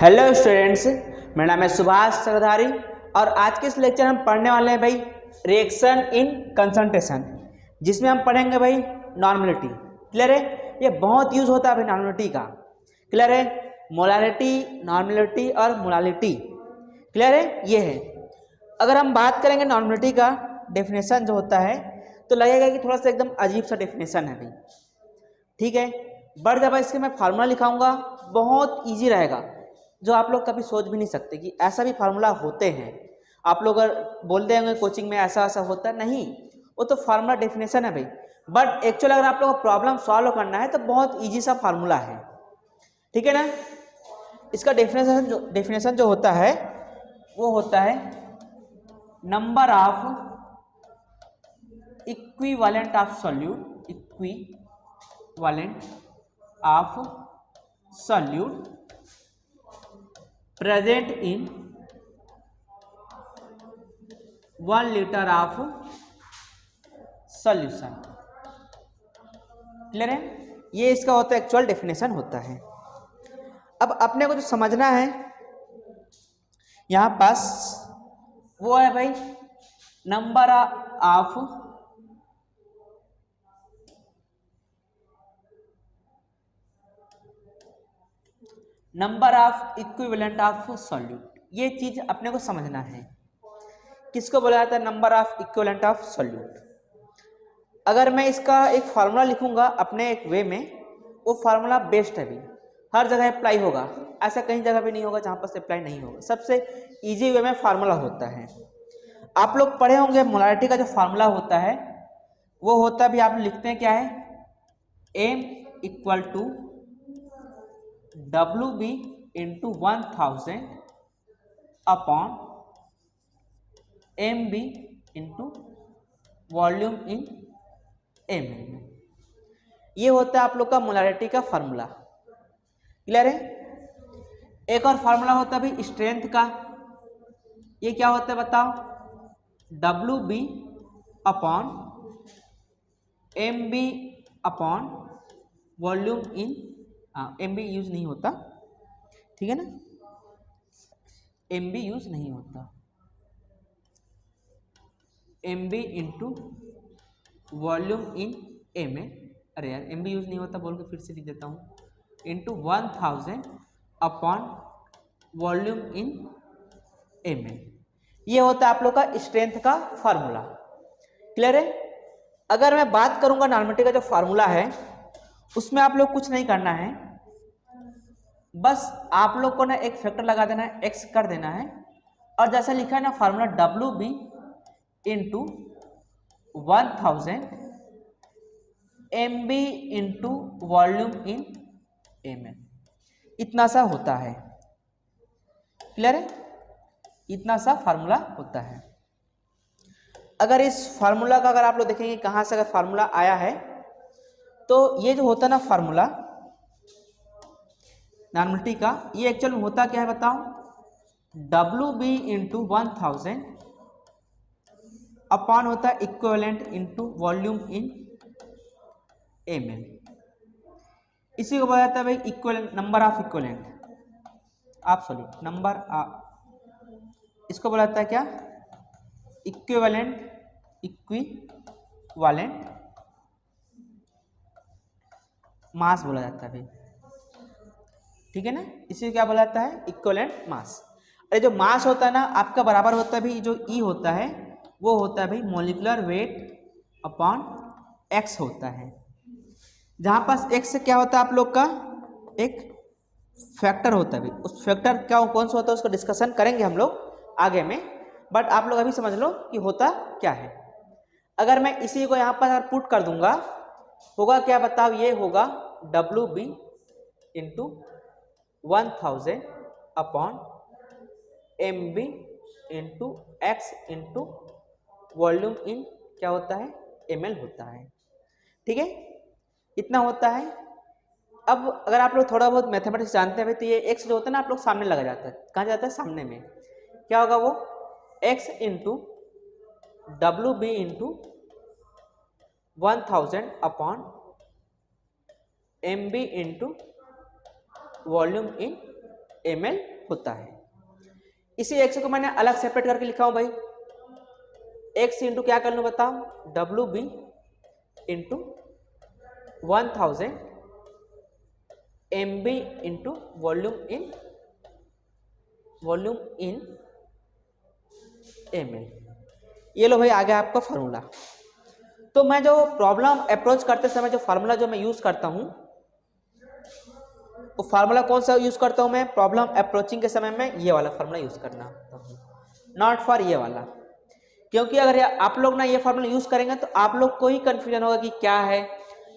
Hello students, मेरा नाम है सुभाष चक्रधारी और आज के इस लेक्चर हम पढ़ने वाले हैं भाई रिएक्शन इन कंसंट्रेशन, जिसमें हम पढ़ेंगे भाई नॉर्मलिटी। क्लियर है? ये बहुत यूज होता है भाई नॉर्मलिटी का। क्लियर है? मोलारिटी, नॉर्मलिटी और मोलालिटी। क्लियर है? ये है। अगर हम बात करेंगे नॉर्मलिटी का डेफिनेशन जो होता है तो लगेगा कि थोड़ा सा एकदम अजीब सा डेफिनेशन है भाई। ठीक है, बट जब इसके मैं फार्मूला लिखाऊंगा बहुत ईजी रहेगा, जो आप लोग कभी सोच भी नहीं सकते कि ऐसा भी फार्मूला होते हैं। आप लोग अगर बोलते हैं कोचिंग में ऐसा ऐसा होता है, नहीं, वो तो फार्मूला डेफिनेशन है भाई। बट एक्चुअल अगर आप लोग को प्रॉब्लम सॉल्व करना है तो बहुत ईजी सा फार्मूला है। ठीक है ना? इसका डेफिनेशन जो होता है वो होता है number of equivalent of solute, equivalent of solute present in 1 liter of solution। Clear है? ये इसका होता है एक्चुअल डेफिनेशन होता है। अब अपने को जो समझना है यहां पास वो है भाई number of equivalent of solute. ये चीज अपने को समझना है। किसको बोला जाता है number of equivalent of solute? अगर मैं इसका एक फार्मूला लिखूंगा अपने एक वे में, वो फार्मूला बेस्ट है भी, हर जगह अप्लाई होगा। ऐसा कहीं जगह भी नहीं होगा जहां पर से अप्लाई नहीं होगा। सबसे इजी वे में फार्मूला होता है। आप लोग पढ़े होंगे मोलारिटी का जो फार्मूला होता है वो होता भी, आप लिखते हैं क्या है, M equal to WB into 1000 upon MB into volume in ml में। ये होता है आप लोग का मोलारिटी का फार्मूला। क्लियर है? एक और फार्मूला होता है भाई स्ट्रेंथ का। ये क्या होता है बताओ? WB upon MB upon volume इन, MB यूज नहीं होता, ठीक है ना? MB यूज नहीं होता, MB into volume in ml। अरे यार MB यूज नहीं होता बोल के फिर से लिख देता हूँ, into 1000 upon volume in ml। ये होता है आप लोग का स्ट्रेंथ का फार्मूला। क्लियर है? अगर मैं बात करूंगा नॉर्मलिटी का जो फार्मूला है उसमें आप लोग कुछ नहीं करना है, बस आप लोग को ना एक फैक्टर लगा देना है, x कर देना है, और जैसा लिखा है ना formula WB into 1000 MB into volume in ml, इतना सा होता है। क्लियर है? इतना सा फार्मूला होता है। अगर इस फार्मूला का अगर आप लोग देखेंगे कहां से अगर फार्मूला आया है, तो ये जो होता है ना फार्मूला नॉर्मलिटी का, ये एक्चुअल में होता क्या है बताओ? WB इंटू 1000 अपॉन होता है equivalent into volume in ml। इसी को बोला जाता है भाई equivalent, number of equivalent of solute, number इसको बोला जाता है क्या? इक्विवेलेंट मास बोला जाता है भाई। ठीक है ना? इसी को क्या बोला जाता है? Equivalent mass. अरे जो मास होता है ना आपका बराबर होता है भाई, जो E होता है वो होता है भाई मॉलिक्यूलर वेट अपॉन x होता है। जहां पास x से क्या होता है आप लोग का एक फैक्टर होता है भाई। उस फैक्टर क्या कौन सा होता है उसका डिस्कशन करेंगे हम लोग आगे में, बट आप लोग अभी समझ लो कि होता क्या है। अगर मैं इसी को यहाँ पर पुट कर दूंगा होगा क्या बताओ? ये होगा WB into 1000 upon MB into x into volume इन क्या होता है? ml होता है। ठीक है? इतना होता है। अब अगर आप लोग थोड़ा बहुत मैथमेटिक्स जानते हैं भाई, तो ये x जो होता है ना आप लोग सामने लगा जाता है। कहाँ जाता है? सामने में। क्या होगा वो? x into WB into 1000 upon MB into volume in ml होता है। इसी x को मैंने अलग सेपरेट करके लिखा हूं भाई, x इंटू क्या कर लूं बताओ, WB into 1000 MB into volume in ml। ये लो भाई आ गया आपका फार्मूला। तो मैं जो प्रॉब्लम अप्रोच करते समय जो फार्मूला जो मैं यूज करता हूं, वो फार्मूला कौन सा यूज करता हूं मैं, प्रॉब्लम अप्रोचिंग के समय में ये वाला फार्मूला यूज करना, नॉट फॉर ये वाला। क्योंकि अगर आप लोग ना ये फार्मूला यूज करेंगे तो आप लोग को ही कंफ्यूजन होगा कि क्या है,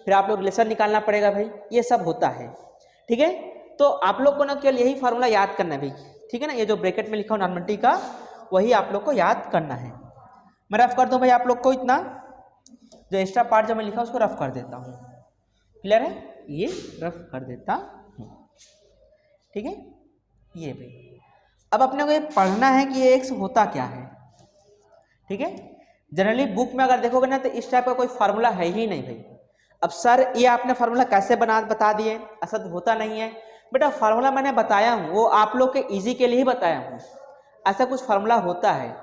फिर आप लोग रिलेशन निकालना पड़ेगा भाई, ये सब होता है। ठीक है, तो आप लोग को ना केवल यही फार्मूला याद करना है भाई, ठीक है ना, ये जो ब्रैकेट में लिखा हो नॉर्मलिटी का, वही आप लोग को याद करना है। मैं रफ कर दूं भाई आप लोग को, इतना जो एक्स्ट्रा पार्ट जो मैं लिखा उसको रफ कर देता हूँ। क्लियर है, ये रफ कर देता हूँ। ठीक है, ये भाई अब अपने को ये पढ़ना है कि ये एक्स होता क्या है। ठीक है, जनरली बुक में अगर देखोगे ना तो इस टाइप का कोई फार्मूला है ही नहीं भाई। अब सर ये आपने फार्मूला कैसे बता दिए, ऐसा तो होता नहीं है बेटा, फार्मूला मैंने बताया हूँ वो आप लोग के इजी के लिए ही बताया हूँ। ऐसा कुछ फार्मूला होता है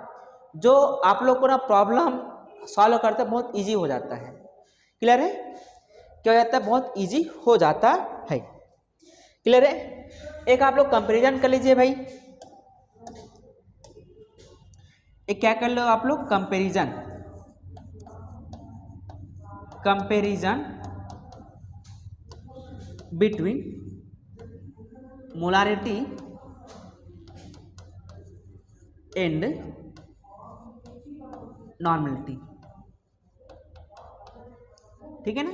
जो आप लोग को ना प्रॉब्लम सॉल्व करते बहुत इजी हो जाता है। क्लियर है, क्या हो जाता है, बहुत इजी हो जाता है। क्लियर है, एक आप लोग कंपैरिजन कर लीजिए भाई, एक क्या कर लो आप लोग, comparison between molarity and normality. ठीक है ना,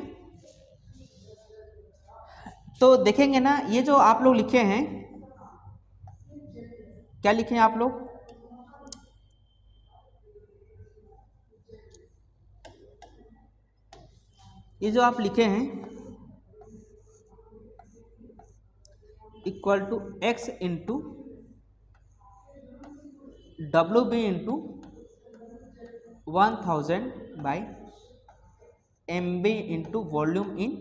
तो देखेंगे ना ये जो आप लोग लिखे हैं, क्या लिखे हैं आप लोग, ये जो आप लिखे हैं equal to x into WB into 1000 by MB into volume in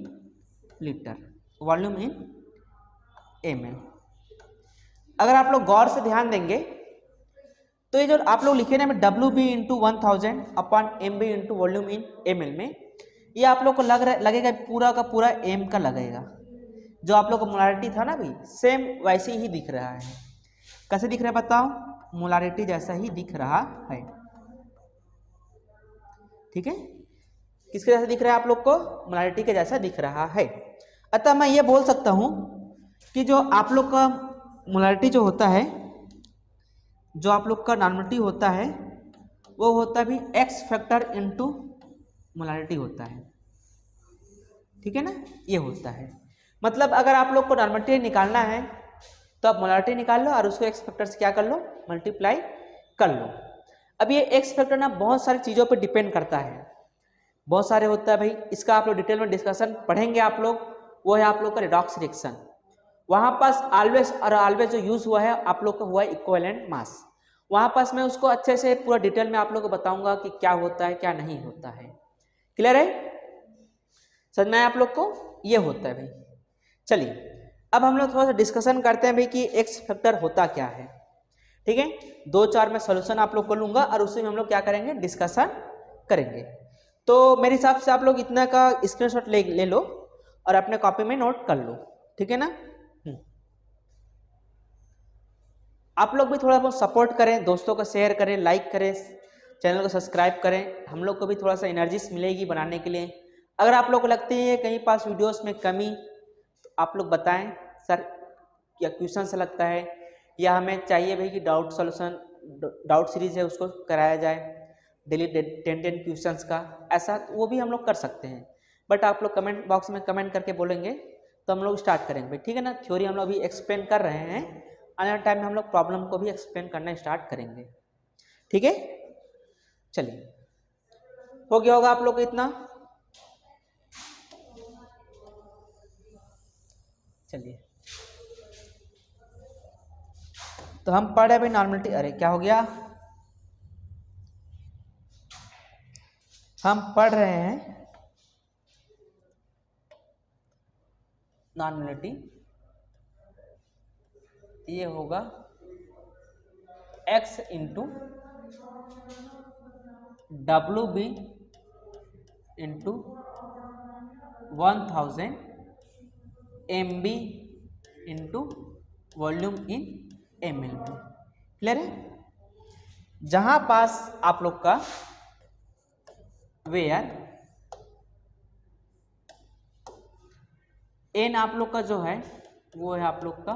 litre, volume in ml। अगर आप लोग गौर से ध्यान देंगे तो ये जो आप लोग लिखे ना WB into 1000 upon MB into volume in ml में, ये आप लोग को लगेगा पूरा का पूरा m का लगेगा। जो आप लोग का मोलारिटी था ना भाई, सेम वैसे ही दिख रहा है। कैसे दिख रहा है बताओ, मोलारिटी जैसा ही दिख रहा है। ठीक है, किसके जैसा दिख रहा है आप लोग को, मोलारिटी के जैसा दिख रहा है। अतः मैं ये बोल सकता हूं कि जो आप लोग का मोलारिटी जो होता है, जो आप लोग का नॉर्मलिटी होता है, वो होता भी एक्स फैक्टर इनटू मोलारिटी होता है। ठीक है ना, ये होता है। मतलब अगर आप लोग को नॉर्मलिटी निकालना है तो आप मोलारिटी निकाल लो और उसको एक्स फैक्टर से क्या कर लो, मल्टीप्लाई कर लो। अब ये एक्स फैक्टर ना बहुत सारी चीज़ों पर डिपेंड करता है, बहुत सारे होता है भाई, इसका आप लोग डिटेल में डिस्कशन पढ़ेंगे आप लोग। वो है आप लोग का रिडॉक्स रिएक्शन, वहाँ पास ऑलवेज जो यूज़ हुआ है आप लोग का हुआ है इक्विवेलेंट मास। वहाँ पास मैं उसको अच्छे से पूरा डिटेल में आप लोग को बताऊंगा कि क्या होता है क्या नहीं होता है। क्लियर है, समझ में आया आप लोग को, ये होता है भाई। चलिए अब हम लोग थोड़ा सा डिस्कशन करते हैं भाई कि एक्स फैक्टर होता क्या है। ठीक है, 2-4 में सोल्यूशन आप लोग को लूंगा और उसी में हम लोग क्या करेंगे, डिस्कशन करेंगे। तो मेरे हिसाब से आप लोग इतना का स्क्रीनशॉट ले लो और अपने कॉपी में नोट कर लो। ठीक है ना, आप लोग भी थोड़ा बहुत सपोर्ट करें, दोस्तों को शेयर करें, लाइक करें, चैनल को सब्सक्राइब करें, हम लोग को भी थोड़ा सा एनर्जी मिलेगी बनाने के लिए। अगर आप लोग को लगती है कहीं पास वीडियोस में कमी तो आप लोग बताएं सर, या क्वेश्चन से लगता है, या हमें चाहिए भाई कि डाउट सीरीज है उसको कराया जाए डेली 10 क्वेश्चंस का, ऐसा वो भी हम लोग कर सकते हैं। बट आप लोग कमेंट बॉक्स में कमेंट करके बोलेंगे तो हम लोग स्टार्ट करेंगे भाई। ठीक है ना, थ्योरी हम लोग अभी एक्सप्लेन कर रहे हैं, आने वाले टाइम में हम लोग प्रॉब्लम को भी एक्सप्लेन करना स्टार्ट करेंगे। ठीक है, चलिए हो गया होगा आप लोग को इतना। चलिए तो हम पढ़ रहे भाई नॉर्मलिटी, अरे क्या हो गया, हम पढ़ रहे हैं नॉर्मलिटी ये होगा x into WB into 1000 MB into volume in ml में। क्लियर है? जहां पास आप लोग का वेयर n आप लोग का जो है वो है आप लोग का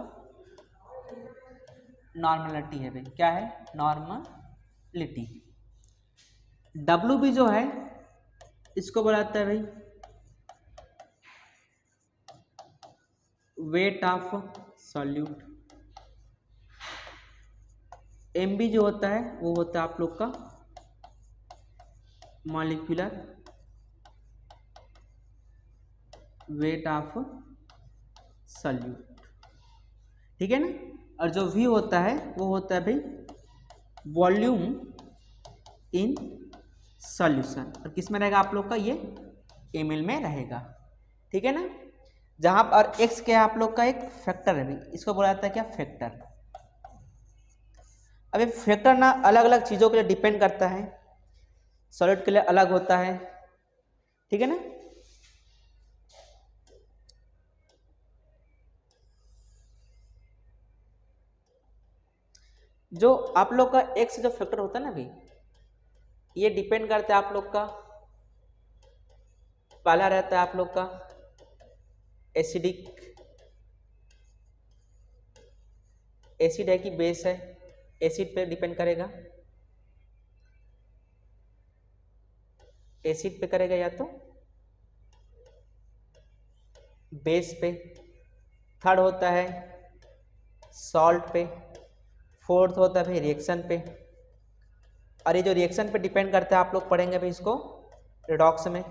नॉर्मलिटी है भाई। क्या है? नॉर्मलिटी। WB जो है इसको बोलाता है भाई वेट ऑफ सॉल्यूट। MB जो होता है वो होता है आप लोग का मॉलिक्यूलर वेट ऑफ सॉल्यूट। ठीक है ना? और जो V होता है वो होता है भाई वॉल्यूम इन सॉल्यूशन। और किस में रहेगा आप लोग का? ये ml में रहेगा। ठीक है ना? जहां पर x क्या है आप लोग का? एक फैक्टर है भाई, इसको बोला जाता है क्या? फैक्टर। अब ये फैक्टर ना अलग अलग चीज़ों के लिए डिपेंड करता है, सॉलिड के लिए अलग होता है। ठीक है ना? जो आप लोग का x जो फैक्टर होता है ना भाई, ये डिपेंड करता है आप लोग का, पहला रहता है आप लोग का एसिडिक, एसिड है कि बेस है, एसिड पे डिपेंड करेगा, एसिड पे करेगा या तो बेस पे। थर्ड होता है सॉल्ट पे। फोर्थ होता है भाई रिएक्शन पे। और ये जो रिएक्शन पे डिपेंड करता है आप लोग पढ़ेंगे भाई इसको रिडॉक्स में।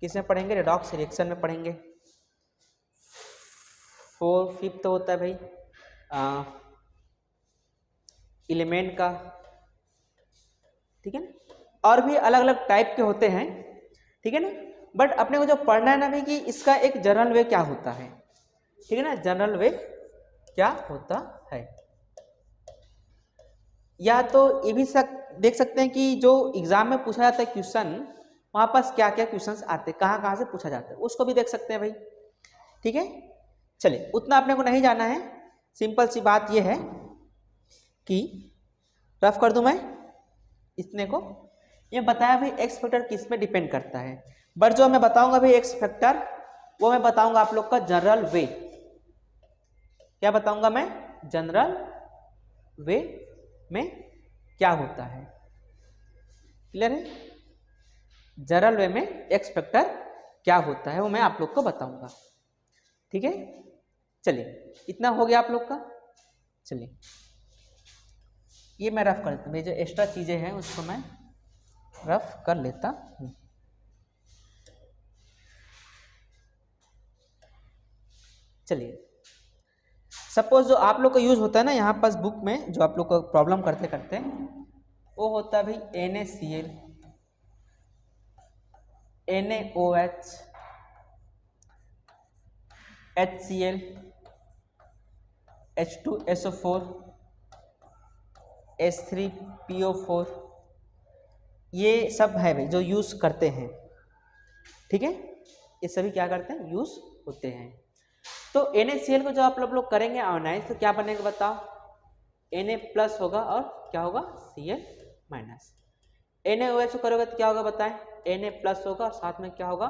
किस में पढ़ेंगे? रिडॉक्स रिएक्शन में पढ़ेंगे। फिफ्थ होता है भाई एलिमेंट का। ठीक है ना? और भी अलग अलग टाइप के होते हैं। ठीक है ना? बट अपने को जो पढ़ना है ना भाई कि इसका एक जनरल वे क्या होता है। ठीक है ना? जनरल वे क्या होता है। या तो ये भी देख सकते हैं कि जो एग्जाम में पूछा जाता है क्वेश्चन, वहां पास क्या क्या क्वेश्चंस आते हैं, कहाँ कहाँ से पूछा जाता है, उसको भी देख सकते हैं भाई। ठीक है? चलिए, उतना अपने को नहीं जाना है। सिंपल सी बात ये है कि रफ कर दूं मैं इतने को। ये बताया भाई एक्स फैक्टर किस में डिपेंड करता है, बट जो मैं बताऊंगा भाई एक्स फैक्टर, वो मैं बताऊंगा आप लोग का जनरल वे। क्या बताऊंगा मैं? जनरल वे में क्या होता है। क्लियर है? जनरल वे में एक्स फैक्टर क्या होता है वो मैं आप लोग को बताऊंगा। ठीक है? चलिए, इतना हो गया आप लोग का। चलिए, ये मैं रफ कर देता हूँ, जो एक्स्ट्रा चीजें हैं उसको मैं रफ कर लेता हूँ। चलिए, सपोज जो आप लोग का यूज होता है ना यहाँ पास बुक में, जो आप लोग को प्रॉब्लम करते करते वो होता है भाई NaCl, NaOH, HCl, H2SO4, H3PO4, ये सब है भाई जो यूज करते हैं। ठीक है? ये सभी क्या करते हैं? यूज होते हैं। तो NaCl को जो आप लोग करेंगे आयोनाइज तो क्या बनेगा बताओ? Na प्लस होगा और क्या होगा? Cl minus. NaOH को करोगे तो क्या होगा बताएं? Na प्लस होगा और साथ में क्या होगा?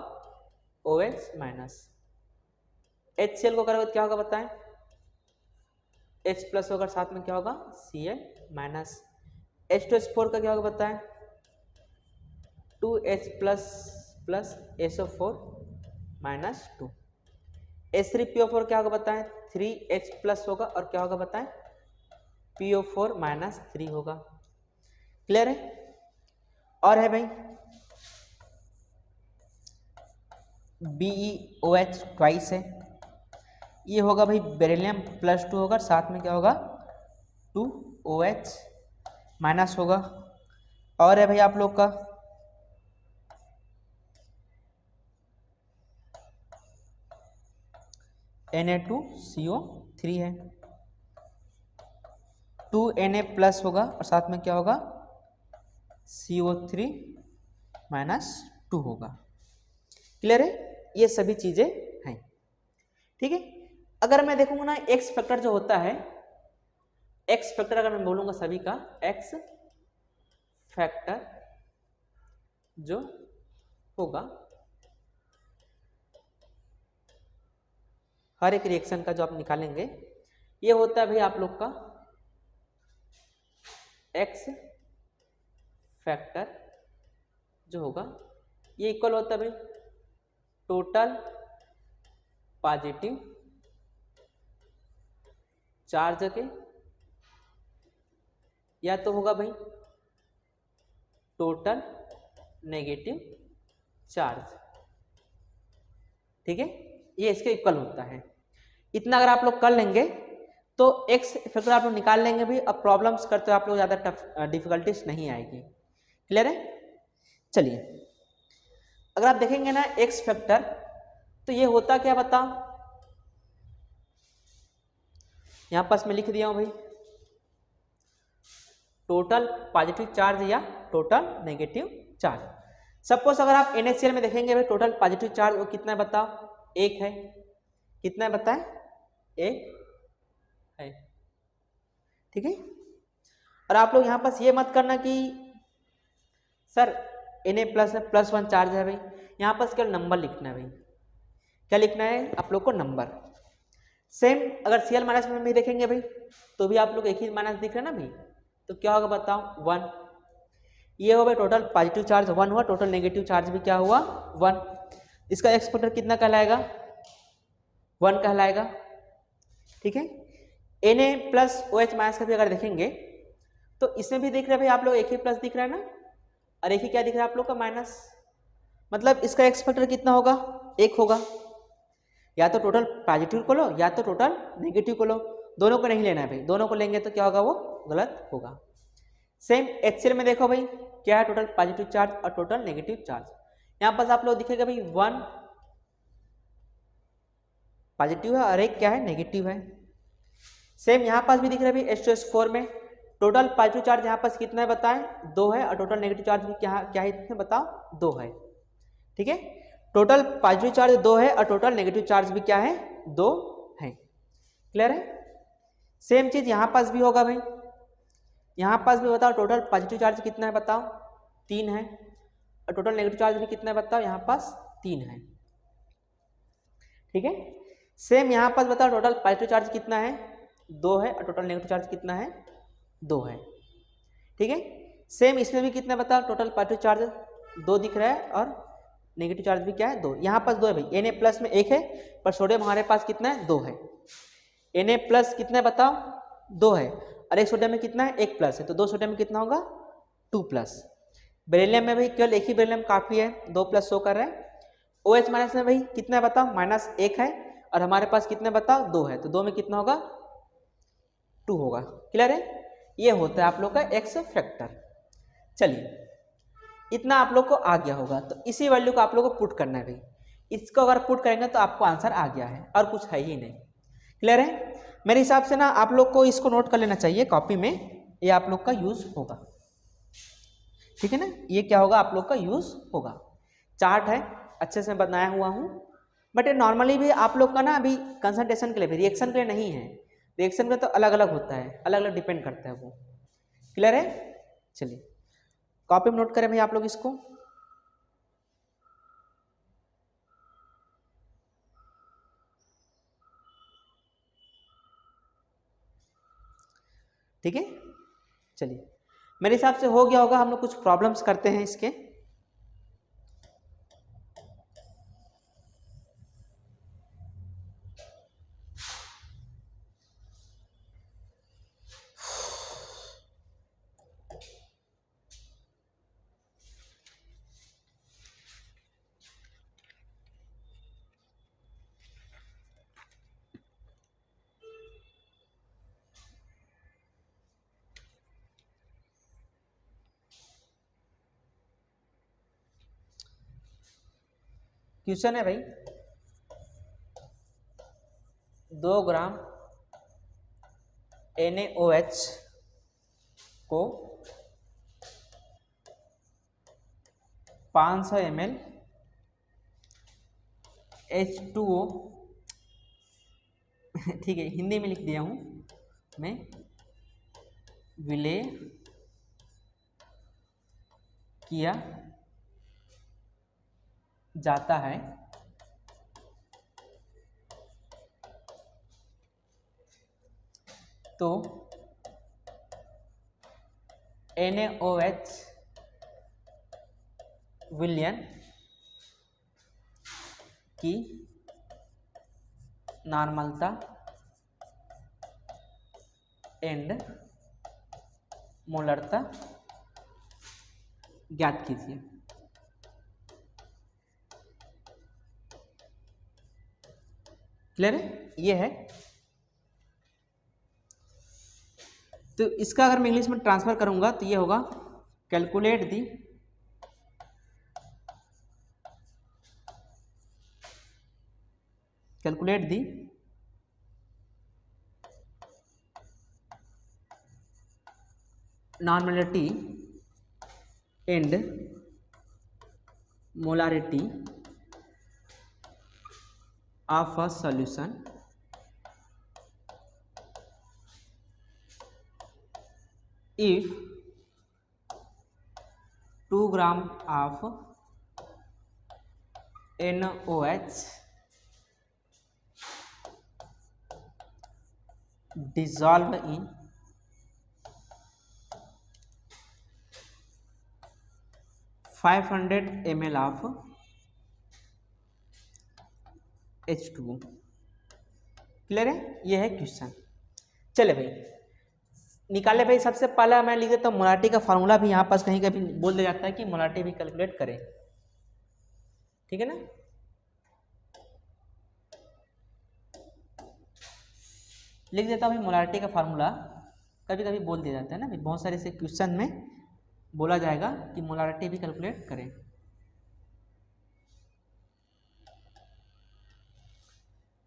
OH minus. HCl को करोगे तो क्या होगा बताएं? H प्लस होगा और साथ में क्या होगा? Cl minus. H2SO4 का क्या होगा बताएं? 2H plus plus SO4 minus 2। H3PO4 क्या होगा बताएं? 3H प्लस होगा और क्या होगा बताएं? PO4 माइनस 3 होगा। क्लियर है? और है भाई BeOH ट्वाइस है, ये होगा भाई बेरिलियम प्लस 2 होगा, साथ में क्या होगा? 2OH माइनस होगा। और है भाई आप लोग का Na2CO 3 है, 2Na प्लस होगा और साथ में क्या होगा CO3 -2 होगा। क्लियर है, ये सभी चीजें हैं। ठीक है, अगर मैं देखूंगा ना एक्स फैक्टर जो होता है, एक्स फैक्टर अगर मैं बोलूंगा सभी का, एक्स फैक्टर जो होगा हर एक रिएक्शन का जो आप निकालेंगे, ये होता है भाई आप लोग का एक्स फैक्टर जो होगा, ये इक्वल होता है भाई टोटल पॉजिटिव चार्ज के, या तो होगा भाई टोटल नेगेटिव चार्ज। ठीक है, ये इसके इक्वल होता है। इतना अगर आप लोग कर लेंगे तो एक्स फैक्टर आप लोग निकाल लेंगे भी। अब प्रॉब्लम्स करते हो आप लोग ज़्यादा टफ डिफिकल्टीज नहीं आएगी। क्लियर है, चलिए अगर आप देखेंगे ना एक्स फैक्टर, तो ये होता क्या बताओ, यहां पास मैं लिख दिया हूं भाई टोटल पॉजिटिव चार्ज या टोटल नेगेटिव चार्ज। सपोज अगर आप NaCl में देखेंगे भाई टोटल पॉजिटिव चार्ज वो कितना है बताओ, 1 है। कितना है बताएं, 1 है। ठीक है, और आप लोग यहां पास ये मत करना कि सर Na प्लस है, +1 चार्ज है भाई, यहां पास केवल नंबर लिखना है भाई। क्या लिखना है आप लोग को, नंबर। सेम अगर Cl माइनस में भी देखेंगे भाई तो भी आप लोग एक ही माइनस दिख रहा है ना भाई, तो क्या होगा बताओ 1। ये हो भाई टोटल पॉजिटिव चार्ज 1 हुआ, टोटल नेगेटिव चार्ज भी क्या हुआ 1। इसका एक्स फैक्टर कितना कहलाएगा, 1 कहलाएगा। ठीक है, Na प्लस OH माइनस का भी अगर देखेंगे तो इसमें भी दिख रहा है भाई आप लोग एक ही प्लस दिख रहा है ना, और एक ही क्या दिख रहा है आप लोग का माइनस। मतलब इसका एक्स फैक्टर कितना होगा, 1 होगा। या तो टोटल पॉजिटिव को लो या तो टोटल नेगेटिव को लो, दोनों को नहीं लेना है भाई, दोनों को लेंगे तो क्या होगा वो गलत होगा। सेम HCl में देखो भाई क्या है, टोटल पॉजिटिव चार्ज और टोटल नेगेटिव चार्ज। यहाँ पास आप लोग दिखेगा भाई 1 पॉजिटिव है और एक क्या है नेगेटिव है। सेम यहाँ पास भी दिख रहा है भाई H2SO4 में टोटल पॉजिटिव चार्ज यहाँ पास कितना है बताएं, 2 है, और टोटल नेगेटिव चार्ज भी क्या क्या है बताओ 2 है। ठीक है, टोटल पॉजिटिव चार्ज 2 है और टोटल नेगेटिव चार्ज भी क्या है 2 है। क्लियर है, सेम चीज यहाँ पास भी होगा भाई, यहाँ पास भी बताओ टोटल पॉजिटिव चार्ज कितना है बताओ 3 है, और टोटल नेगेटिव चार्ज भी कितना है बताओ यहाँ पास 3 है। ठीक है, सेम यहाँ पास बताओ टोटल पॉजिटिव चार्ज कितना है 2 है, और टोटल नेगेटिव चार्ज कितना है 2 है। ठीक है, सेम इसमें भी कितना बताओ टोटल पॉजिटिव चार्ज 2 दिख रहा है और नेगेटिव चार्ज भी क्या है 2। यहाँ पास 2 है भाई, Na प्लस में 1 है, पर सोडियम हमारे पास कितना है 2 है। Na प्लस कितना है बताओ 2 है, और एक सोडियम में कितना है 1 प्लस है, तो 2 सोडियम में कितना होगा 2 प्लस। बेरिलियम में भाई केवल एक ही बेरिलियम काफी है, 2 प्लस शो कर रहा है। OH माइनस में भाई कितना है बताओ -1 है, और हमारे पास कितना बताओ 2 है, तो 2 में कितना होगा 2 होगा। क्लियर है, ये होता है आप लोग का एक्स फैक्टर। चलिए इतना आप लोग को आ गया होगा, तो इसी वैल्यू को आप लोग को पुट करना है भाई। इसको अगर पुट करेंगे तो आपको आंसर आ गया है और कुछ है ही नहीं। क्लियर है, मेरे हिसाब से ना आप लोग को इसको नोट कर लेना चाहिए कॉपी में, ये आप लोग का यूज होगा। ठीक है ना, ये क्या होगा आप लोग का यूज होगा। चार्ट है अच्छे से बनाया हुआ हूँ, बट ये नॉर्मली भी आप लोग का ना अभी कंसंट्रेशन के लिए भी, रिएक्शन के लिए नहीं है। रिएक्शन का तो अलग अलग होता है, अलग अलग डिपेंड करता है वो। क्लियर है, चलिए कॉपी में नोट करें भाई आप लोग इसको। ठीक है, चलिए मेरे हिसाब से हो गया होगा। हम लोग कुछ प्रॉब्लम्स करते हैं इसके। क्वेश्चन है भाई 2 ग्राम NaOH को 500 ml H2O ठीक है, हिंदी में लिख दिया हूँ मैं, विलेय किया जाता है तो NaOH विलयन की नॉर्मलता एंड मोलरता ज्ञात कीजिए। क्लियर है? ये है। तो इसका अगर मैं इंग्लिश में ट्रांसफर करूंगा तो ये होगा calculate the normality and molarity of a solution if 2 gram of NaOH dissolved in 500 ml of H2O। Clear है? ये है क्वेश्चन। चले भाई निकाले भाई। सबसे पहला मैं लिख देता हूँ मोलारिटी का फार्मूला भी यहाँ पास कहीं कहीं बोल दिया जाता है कि मोलारिटी भी कैलकुलेट करें, ठीक है ना। लिख देता हूँ मोलारिटी का फार्मूला, कभी कभी बोल दिया जाता है ना, बहुत सारे से क्वेश्चन में बोला जाएगा कि मोलारिटी भी कैलकुलेट करें।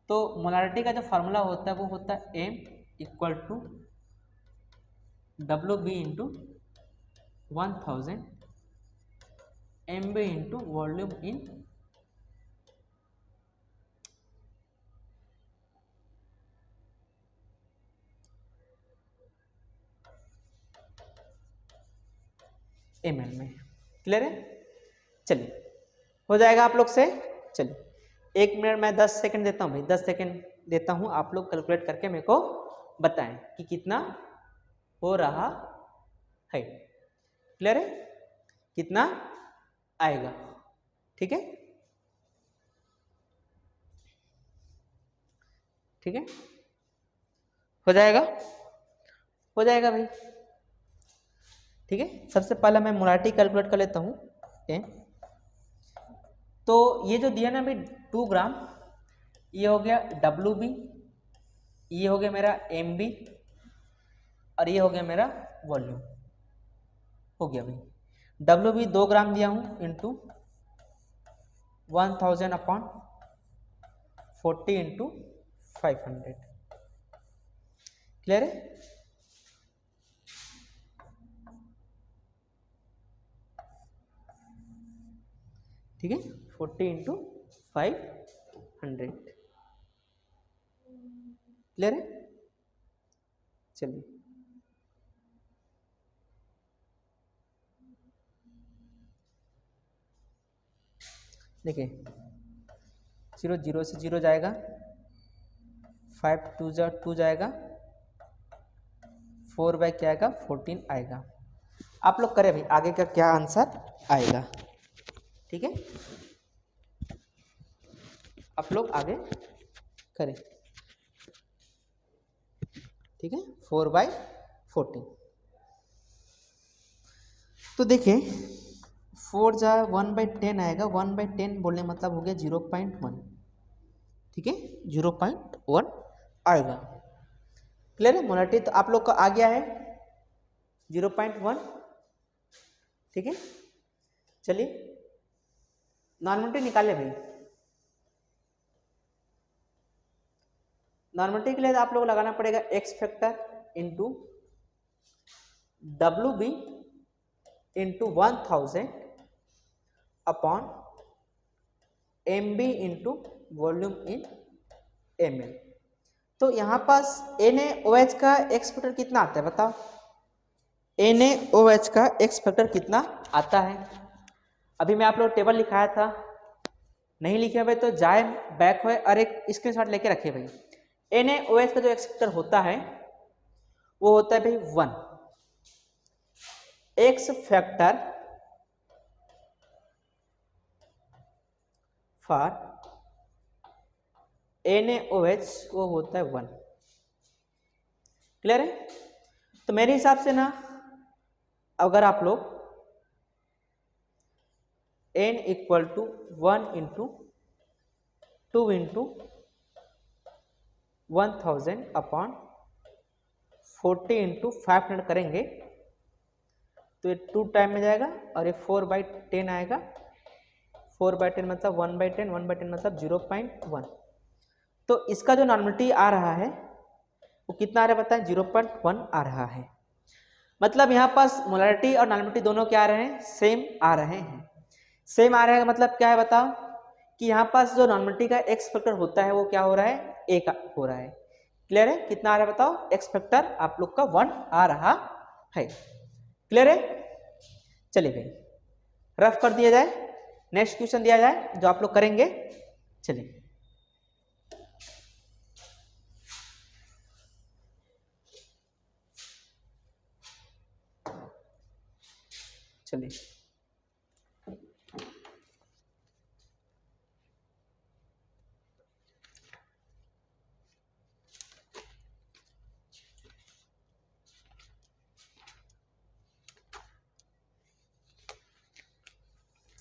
तो मोलारिटी का जो फार्मूला होता है वो होता है M equal to WB into 1000 MB into volume in ml में। क्लियर है? चलिए हो जाएगा आप लोग से। चलिए 1 मिनट मैं 10 सेकंड देता हूँ भाई, 10 सेकंड देता हूँ, आप लोग कैलकुलेट करके मेरे को बताएं कि कितना हो रहा है। क्लियर है? कितना आएगा? ठीक है, ठीक है, हो जाएगा, हो जाएगा भाई। ठीक है, सबसे पहला मैं मोलारिटी कैलकुलेट कर लेता हूँ। तो ये जो दिया ना भाई 2 ग्राम, ये हो गया WB, ये हो गया मेरा MB और ये हो गया मेरा वॉल्यूम। हो गया भाई। WB 2 ग्राम दिया हूँ इंटू 1000 अपॉन 40 इंटू 500। क्लियर है? ठीक है, 40 इंटू 500। क्लियर है? चलिए देखिए 0 0 से 0 जाएगा, 5 2 2 जाएगा, 4 बाई क्या आएगा 14 आएगा। आप लोग करें भाई आगे का क्या आंसर आएगा। ठीक है, आप लोग आगे करें। ठीक है, 4 बाई 14। तो देखिए 4 जा 1 बाई 10 आएगा, 1 बाई 10 बोलने मतलब हो गया 0.1। ठीक है, 0.1 आएगा। क्लियर है? मोलारिटी तो आप लोग का आ गया है 0.1। ठीक है, चलिए नॉर्मलिटी निकाले भाई। नॉर्मलिटी के लिए आप लोग लगाना पड़ेगा x factor into WB into 1000 upon MB into volume in ml। तो यहाँ पास NaOH का एक्स फैक्टर कितना आता है बताओ, NaOH का एक्स फैक्टर कितना आता है? अभी मैं आप लोग टेबल लिखाया था, नहीं लिखे भाई तो जाए बैक हो और एक स्क्रीनशॉट लेके रखे भाई। NaOH का जो एक्स फैक्टर होता है वो होता है भाई 1। एक्स फैक्टर फॉर NaOH वो होता है 1। क्लियर है? तो मेरे हिसाब से ना अगर आप लोग n equal to 1 into 2 into 1000 upon 40 into 500 करेंगे तो ये 2 टाइम में जाएगा और ये 4/10 आएगा। 4/10 मतलब 1/10, 1/10 मतलब 0.1। तो इसका जो नॉर्मलिटी आ रहा है वो कितना आ रहा है बताएं? 0.1 आ रहा है। मतलब यहाँ पास मोलरिटी और नॉर्मलिटी दोनों क्या आ रहे हैं? सेम आ रहे हैं। सेम आ रहे हैं मतलब क्या है बताओ कि यहाँ पास जो नॉर्मलिटी का एक्स फैक्टर होता है वो क्या हो रहा है? 1 हो रहा है। क्लियर है? कितना आ रहा है बताओ? एक्स फैक्टर आप लोग का 1 आ रहा है। क्लियर है? चलिए भाई रफ कर दिया जाए, नेक्स्ट क्वेश्चन दिया जाए जो आप लोग करेंगे। चलिए चलिए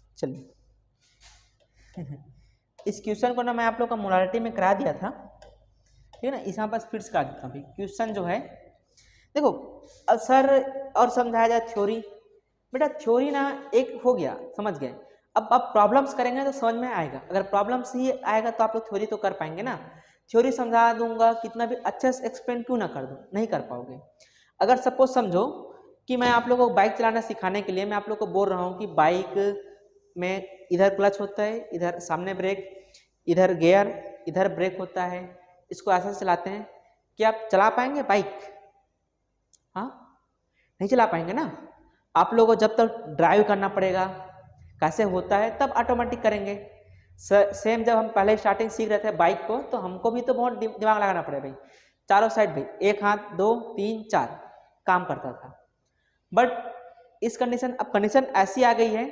चलिए इस क्वेश्चन को ना मैं आप लोग का मोलारिटी में करा दिया था, ठीक है ना। इस यहाँ पर फिर से करा देता हूँ। क्वेश्चन जो है देखो सर और समझाया जाए थ्योरी, बेटा थ्योरी ना एक हो गया, समझ गए। अब आप प्रॉब्लम्स करेंगे तो समझ में आएगा। अगर प्रॉब्लम्स ही आएगा तो आप लोग थ्योरी तो कर पाएंगे ना। थ्योरी समझा दूंगा कितना भी अच्छे से एक्सप्लेन क्यों ना कर दूं, नहीं कर पाओगे। अगर सपोज समझो कि मैं आप लोगों को बाइक चलाना सिखाने के लिए मैं आप लोग को बोल रहा हूँ कि बाइक में इधर क्लच होता है, इधर सामने ब्रेक, इधर गियर, इधर ब्रेक होता है, इसको ऐसा चलाते हैं, कि आप चला पाएंगे बाइक? हाँ नहीं चला पाएंगे ना। आप लोगों को जब तक ड्राइव करना पड़ेगा कैसे होता है तब ऑटोमेटिक करेंगे। सेम जब हम पहले स्टार्टिंग सीख रहे थे बाइक को तो हमको भी तो बहुत दिमाग लगाना पड़े भाई। चारों साइड भाई, एक हाथ 2 3 4 काम करता था। बट इस कंडीशन, अब कंडीशन ऐसी आ गई है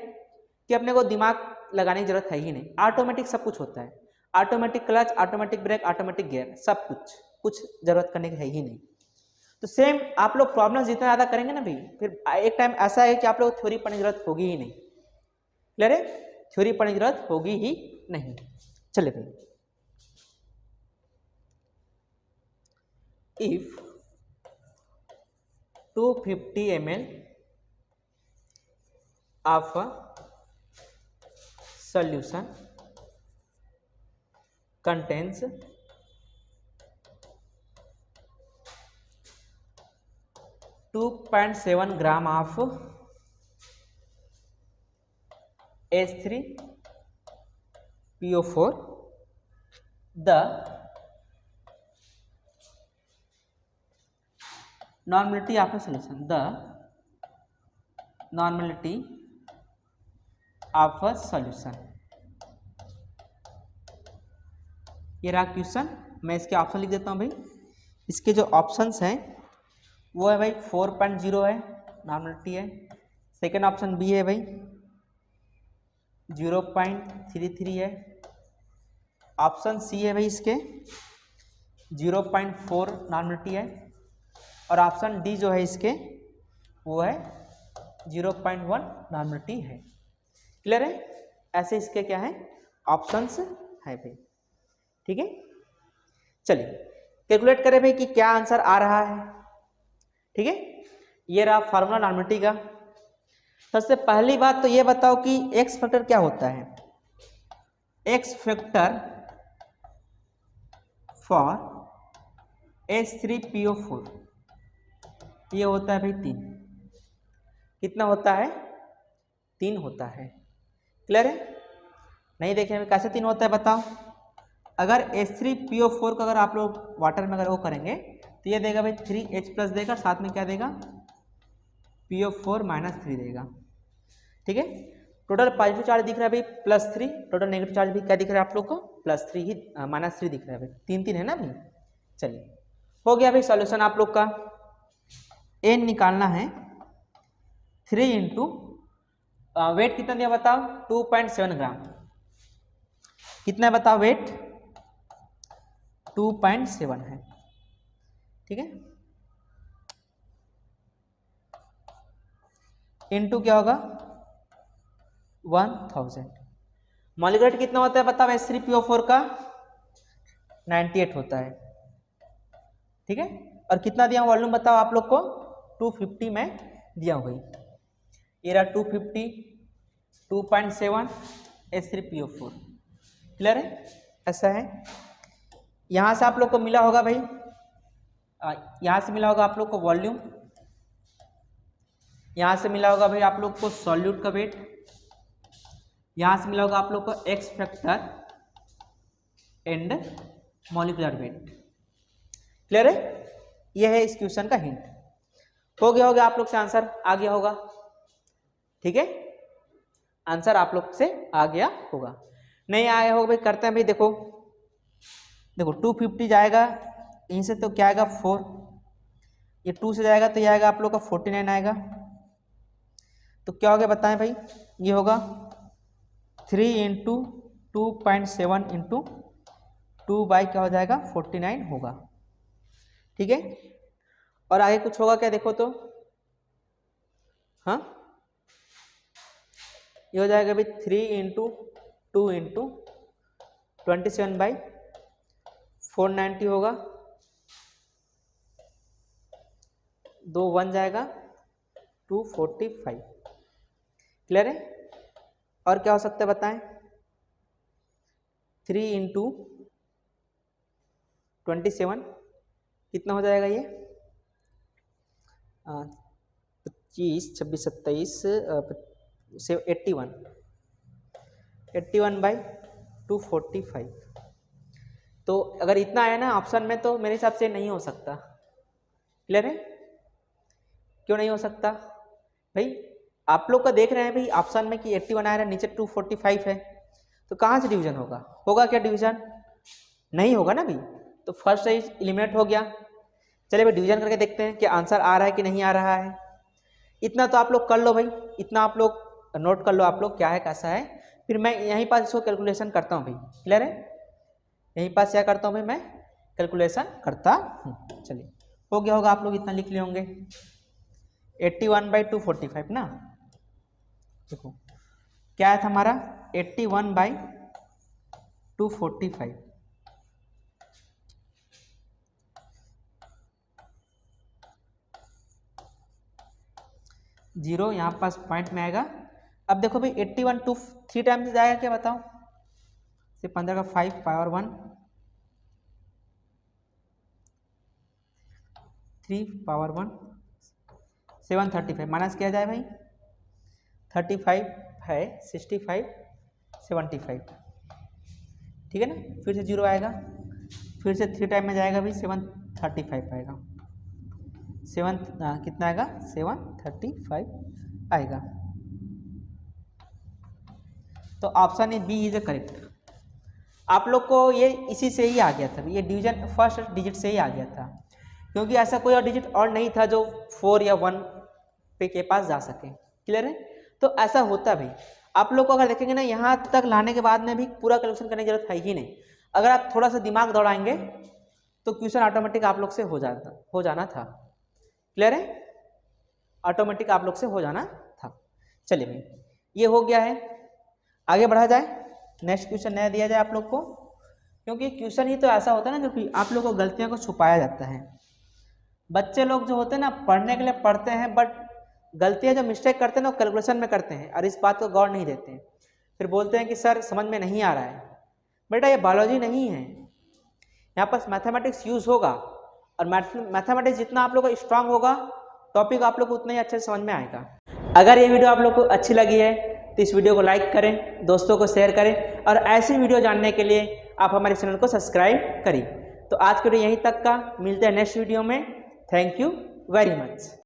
कि अपने को दिमाग लगाने की जरूरत है ही नहीं, ऑटोमेटिक सब कुछ होता है। Automatic clutch, automatic brake, automatic gear, सब कुछ जरूरत करने की है ही नहीं। तो सेम आप लोग प्रॉब्लम जितना ज़्यादा करेंगे ना भाई, फिर एक टाइम ऐसा है कि आप लोग थ्योरी पढ़ने की जरूरत होगी ही नहीं। क्लियर है? थ्योरी पढ़ने की जरूरत होगी ही नहीं। चलिए भाई, if 250 ml of a solution contains 2.7 gram of H3PO4, the normality of a solution, the normality of a solution। ये रहा क्वेश्चन। मैं इसके ऑप्शन लिख देता हूँ भाई। इसके जो ऑप्शंस हैं वो है भाई 4.0 है, नॉर्मलिटी है। सेकेंड ऑप्शन बी है भाई 0.33 है। ऑप्शन सी है भाई इसके 0.4 नॉर्मलिटी है। और ऑप्शन डी जो है इसके वो है 0.1 नॉर्मलिटी है। क्लियर है? ऐसे इसके क्या है ऑप्शंस है भाई। ठीक है, चलिए कैलकुलेट करें भाई कि क्या आंसर आ रहा है। ठीक है, ये रहा फार्मूला नॉर्मलिटी का। सबसे पहली बात तो ये बताओ कि एक्स फैक्टर क्या होता है। एक्स फैक्टर फॉर H3PO4 ये होता है भाई 3। कितना होता है? 3 होता है। क्लियर है? नहीं देखे हमें कैसे 3 होता है बताओ। अगर H3PO4 का अगर आप लोग वाटर में अगर वो करेंगे तो ये देगा भाई 3H+ देगा, साथ में क्या देगा? PO4 -3 देगा। ठीक है, टोटल पॉजिटिव चार्ज दिख रहा है भाई +3, टोटल नेगेटिव चार्ज भी क्या दिख रहा है आप लोग को? +3 ही -3 दिख रहा है भाई। 3 है ना भाई। चलिए हो गया भाई सॉल्यूशन आप लोग का। n निकालना है 3 इंटू वेट कितना दिया बताओ? 2.7 ग्राम। कितना है बताओ वेट? 2.7 है। ठीक है, इंटू क्या होगा? 1000। मॉलिक्यूलर कितना होता है बताओ H3PO4 का? 98 होता है। ठीक है, और कितना दिया वॉल्यूम बताओ आप लोग को? 250 में दिया हुआ। ये रहा 250, 2.7 H3PO4। क्लियर है? ऐसा है। यहाँ से आप लोग को मिला होगा भाई, यहाँ से मिला होगा आप लोग को वॉल्यूम, यहाँ से मिला होगा भाई आप लोग को सॉल्यूट का वेट, यहाँ से मिला होगा आप लोग को x factor and molecular weight. Clear है? यह है इस क्वेश्चन का हिंट। हो गया होगा आप लोग से आंसर आ गया होगा। ठीक है, आंसर आप लोग से आ गया होगा। नहीं आया होगा भाई, करते हैं भाई। देखो 250 जाएगा यहीं से तो क्या आएगा? 4। ये 2 से जाएगा तो ये आएगा आप लोग का 49 आएगा। तो क्या हो गया बताएं भाई? ये होगा 3 इंटू 2.7 इंटू 2 बाई क्या हो जाएगा? 49 होगा। ठीक है, और आगे कुछ होगा क्या? देखो तो, हाँ ये हो जाएगा भाई 3 इंटू 2 इंटू 27 बाई 490 होगा। 2 1 जाएगा 245। क्लियर है? और क्या हो सकता है बताएं? 3 इंटू 27 कितना हो जाएगा? ये 25 26 27 से 81 बाई 245। तो अगर इतना आया ना ऑप्शन में तो मेरे हिसाब से नहीं हो सकता। क्लियर है? क्यों नहीं हो सकता भाई? आप लोग का देख रहे हैं भाई ऑप्शन में कि 81 आ रहा है, नीचे 245 है, तो कहाँ से डिवीजन होगा? होगा क्या डिवीजन? नहीं होगा ना भाई। तो फर्स्ट साइज एलिमिनेट हो गया। चलिए भाई डिवीजन करके देखते हैं कि आंसर आ रहा है कि नहीं आ रहा है। इतना तो आप लोग कर लो भाई, इतना आप लोग नोट कर लो आप लोग क्या है कैसा है। फिर मैं यहीं पास इसको कैलकुलेशन करता हूँ भाई। क्लियर है? यहीं पास क्या करता हूँ भाई? मैं कैलकुलेशन करता हूँ। चलिए हो गया होगा, आप लोग इतना लिख लिए होंगे। 81 बाई 245 ना। देखो क्या है था हमारा? 81 बाई 245। जीरो यहाँ पास पॉइंट में आएगा। अब देखो भाई 81 2 3 टाइम से जाएगा क्या बताओ? से 15 का 5 पावर 1 3 पावर 1 735 माइनस किया जाए भाई 35 है 65 75। ठीक है ना? फिर से जीरो आएगा, फिर से 3 टाइम में जाएगा भाई 735 आएगा। कितना आएगा? 735 आएगा। तो option A B is the correct. आप लोग को ये इसी से ही आ गया था, ये डिवीजन फर्स्ट डिजिट से ही आ गया था, क्योंकि ऐसा कोई और डिजिट और नहीं था जो 4 या 1 पे के पास जा सके। क्लियर है? तो ऐसा होता भाई। आप लोग को अगर देखेंगे ना यहाँ तक लाने के बाद में भी पूरा कैलकुलेशन करने की जरूरत है ही नहीं। अगर आप थोड़ा सा दिमाग दौड़ाएंगे तो क्वेश्चन ऑटोमेटिक आप लोग से हो जाना था। क्लियर है? ऑटोमेटिक आप लोग से हो जाना था। चलिए भाई ये हो गया है, आगे बढ़ा जाए। नेक्स्ट क्वेश्चन नया दिया जाए आप लोग को, क्योंकि क्वेश्चन ही तो ऐसा होता है ना जो कि आप लोग को गलतियों को छुपाया जाता है। बच्चे लोग जो होते हैं ना पढ़ने के लिए पढ़ते हैं, बट गलतियां जो मिस्टेक करते हैं ना वो कैलकुलेशन में करते हैं और इस बात को गौर नहीं देते हैं। फिर बोलते हैं कि सर समझ में नहीं आ रहा है। बेटा ये बायोलॉजी नहीं है, यहाँ पर मैथमेटिक्स यूज होगा और मैथमेटिक्स जितना आप लोग का स्ट्रांग होगा टॉपिक आप लोग को उतना ही अच्छे से समझ में आएगा। अगर ये वीडियो आप लोग को अच्छी लगी है तो इस वीडियो को लाइक करें, दोस्तों को शेयर करें और ऐसी वीडियो जानने के लिए आप हमारे चैनल को सब्सक्राइब करें। तो आज के वीडियो यहीं तक का, मिलते हैं नेक्स्ट वीडियो में। Thank you very much.